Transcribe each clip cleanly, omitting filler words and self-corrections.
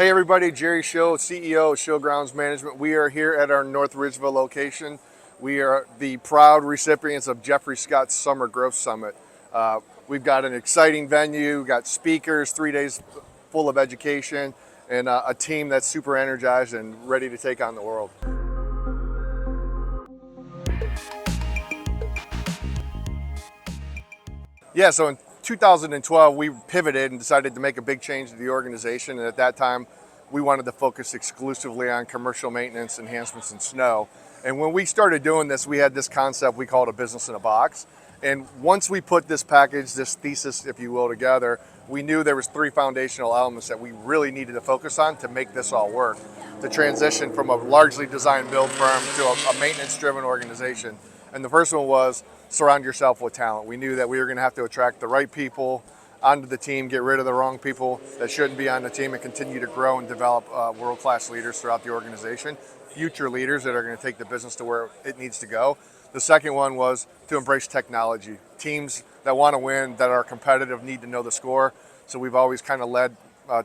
Hey everybody, Jerry Schill, CEO of Schill Grounds Management. We are here at our North Ridgeville location. We are the proud recipients of Jeffrey Scott's Summer Growth Summit. We've got an exciting venue, got speakers, 3 days full of education, and a team that's super energized and ready to take on the world. Yeah, so in 2012, we pivoted and decided to make a big change to the organization. And at that time, we wanted to focus exclusively on commercial maintenance, enhancements, and snow. And when we started doing this, we had this concept we called a business in a box. And once we put this package, this thesis, if you will, together, we knew there was 3 foundational elements that we really needed to focus on to make this all work. To transition from a largely design-build firm to a maintenance-driven organization. And the first one was surround yourself with talent. We knew that we were going to have to attract the right people onto the team, get rid of the wrong people that shouldn't be on the team, and continue to grow and develop world-class leaders throughout the organization, future leaders that are going to take the business to where it needs to go. The second one was to embrace technology. Teams that want to win, that are competitive, need to know the score. So we've always kind of led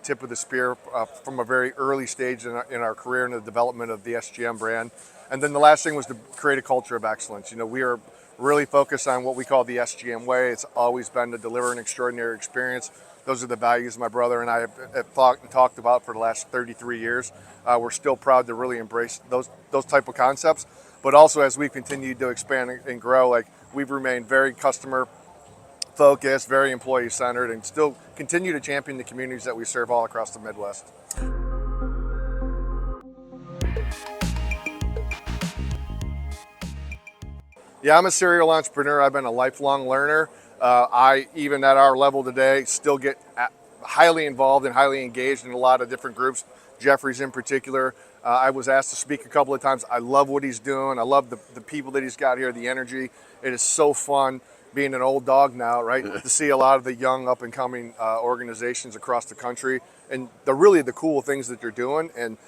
tip of the spear from a very early stage in our career in the development of the SGM brand. And then the last thing was to create a culture of excellence. You know, we are really focused on what we call the SGM way. It's always been to deliver an extraordinary experience. Those are the values my brother and I have thought and talked about for the last 33 years. We're still proud to really embrace those type of concepts. But also as we've continued to expand and grow, like we've remained very customer focused, very employee centered, and still continue to champion the communities that we serve all across the Midwest. Yeah, I'm a serial entrepreneur. I've been a lifelong learner. Even at our level today, still get highly involved and highly engaged in a lot of different groups. Jeffrey's in particular. I was asked to speak a couple of times. I love what he's doing. I love the people that he's got here, the energy. It is so fun being an old dog now, right? To see a lot of the young up and coming organizations across the country and the cool things that they're doing. And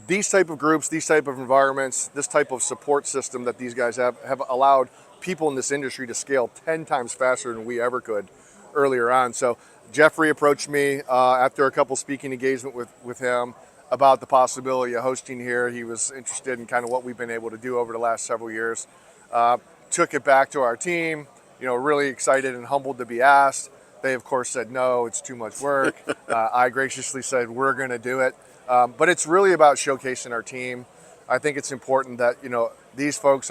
these type of groups, these type of environments, this type of support system that these guys have allowed people in this industry to scale 10 times faster than we ever could earlier on. So Jeffrey approached me after a couple speaking engagement with him about the possibility of hosting here. He was interested in kind of what we've been able to do over the last several years. Took it back to our team, you know, really excited and humbled to be asked. They of course said, no, it's too much work. I graciously said, we're gonna do it. But it's really about showcasing our team. I think it's important that, you know, these folks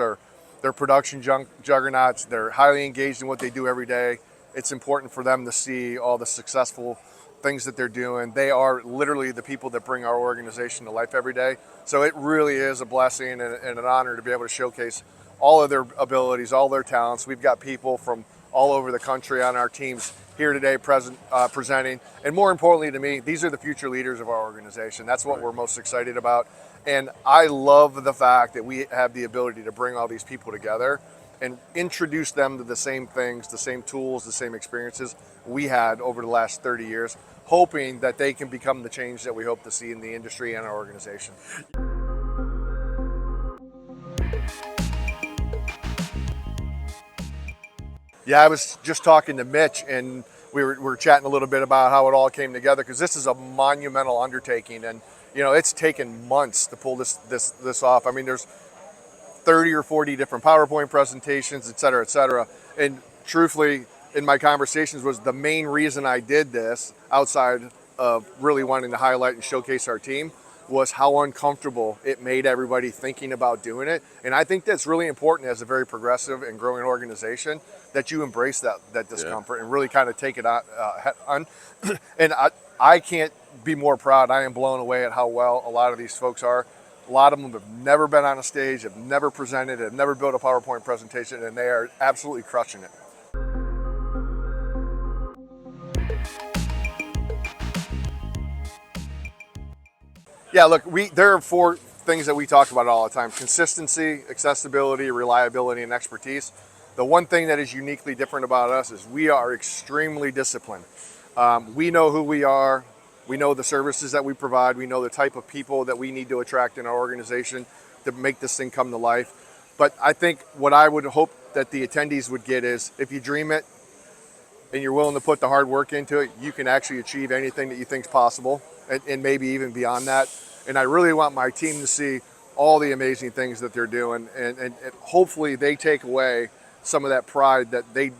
they're production juggernauts. They're highly engaged in what they do every day. It's important for them to see all the successful things that they're doing. They are literally the people that bring our organization to life every day. So it really is a blessing and an honor to be able to showcase all of their abilities, all their talents. We've got people from all over the country on our teams here today presenting. And more importantly to me, these are the future leaders of our organization. That's what we're most excited about. And I love the fact that we have the ability to bring all these people together and introduce them to the same things, the same tools, the same experiences we had over the last 30 years, hoping that they can become the change that we hope to see in the industry and our organization. Yeah, I was just talking to Mitch, and we were chatting a little bit about how it all came together, because this is a monumental undertaking, and you know it's taken months to pull this off. I mean, there's 30 or 40 different PowerPoint presentations, et cetera, et cetera. And truthfully, in my conversations, was the main reason I did this, outside of really wanting to highlight and showcase our team, was how uncomfortable it made everybody thinking about doing it. And I think that's really important as a very progressive and growing organization, that you embrace that discomfort and really kind of take it on. And I can't be more proud. I am blown away at how well a lot of these folks are. A lot of them have never been on a stage, have never presented, have never built a PowerPoint presentation, and they are absolutely crushing it. Yeah, look, there are 4 things that we talk about all the time: consistency, accessibility, reliability, and expertise. The one thing that is uniquely different about us is we are extremely disciplined. We know who we are. We know the services that we provide. We know the type of people that we need to attract in our organization to make this thing come to life. But I think what I would hope that the attendees would get is, if you dream it and you're willing to put the hard work into it, you can actually achieve anything that you think is possible, and maybe even beyond that. And I really want my team to see all the amazing things that they're doing, and hopefully they take away some of that pride that they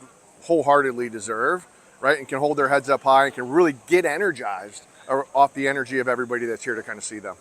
wholeheartedly deserve, right? And can hold their heads up high and can really get energized off the energy of everybody that's here to kind of see them.